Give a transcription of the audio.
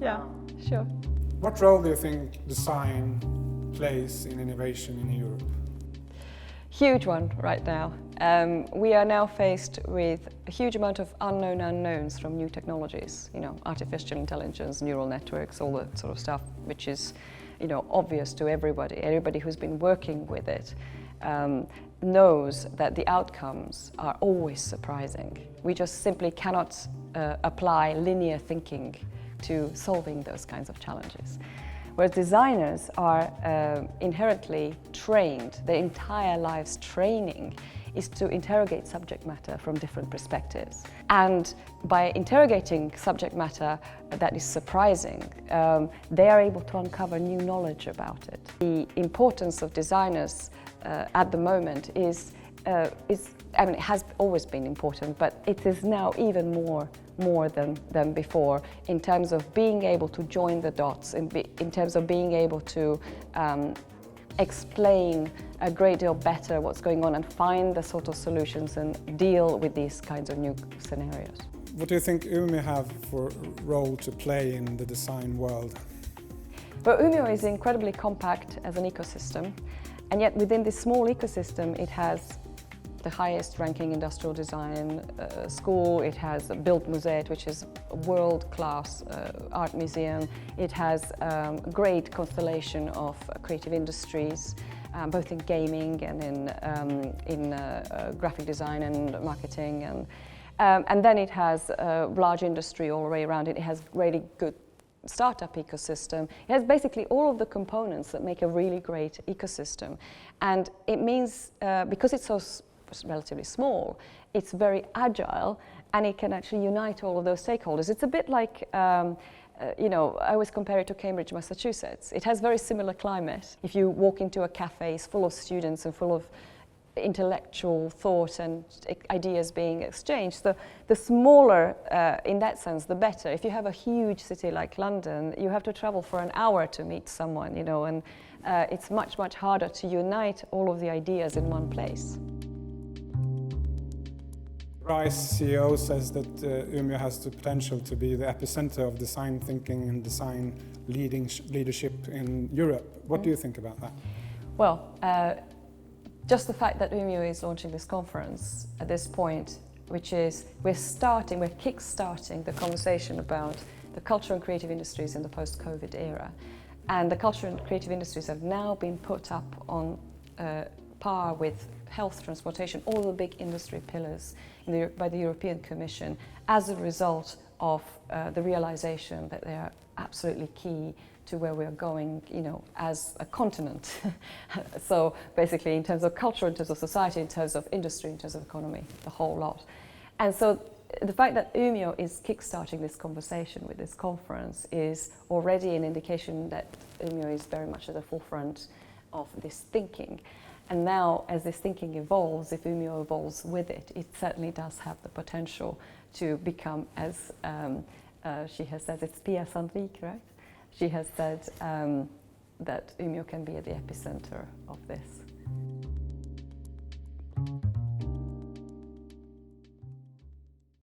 Yeah, sure. What role do you think design plays in innovation in Europe? Huge one right now. We are now faced with a huge amount of unknown unknowns from new technologies, artificial intelligence, neural networks, all that sort of stuff, which is, obvious to everybody. Everybody who's been working with it knows that the outcomes are always surprising. We just simply cannot apply linear thinking to solving those kinds of challenges. Whereas designers are inherently trained, their entire life's training is to interrogate subject matter from different perspectives. And by interrogating subject matter that is surprising, they are able to uncover new knowledge about it. The importance of designers at the moment is it has always been important, but it is now even more than before in terms of being able to join the dots, in terms of being able to explain a great deal better what's going on and find the sort of solutions and deal with these kinds of new scenarios. What do you think Umeå have for role to play in the design world? But Umeå is incredibly compact as an ecosystem, and yet within this small ecosystem it has the highest ranking industrial design school. It has Bildmuseet, which is a world-class art museum. It has a great constellation of creative industries, both in gaming and in graphic design and marketing. And then it has large industry all the way around it. It has really good startup ecosystem. It has basically all of the components that make a really great ecosystem. And it means, because it's so relatively small, it's very agile and it can actually unite all of those stakeholders. It's a bit like, I always compare it to Cambridge, Massachusetts. It has very similar climate. If you walk into a cafe, it's full of students and full of intellectual thought and ideas being exchanged. The smaller, in that sense, the better. If you have a huge city like London, you have to travel for an hour to meet someone, and it's much, much harder to unite all of the ideas in one place. RISE CEO says that Umeå has the potential to be the epicenter of design thinking and design leadership in Europe. What do you think about that? Well, just the fact that Umeå is launching this conference at this point, which is we're kick-starting the conversation about the cultural and creative industries in the post-COVID era. And the cultural and creative industries have now been put up on par with health, transportation, all the big industry pillars by the European Commission as a result of the realization that they are absolutely key to where we are going, as a continent. So basically in terms of culture, in terms of society, in terms of industry, in terms of economy, the whole lot. And so the fact that Umeå is kickstarting this conversation with this conference is already an indication that Umeå is very much at the forefront of this thinking. And now, as this thinking evolves, if Umeå evolves with it, it certainly does have the potential to become, as she has said, it's Pia Sandvik, right? She has said that Umeå can be at the epicenter of this.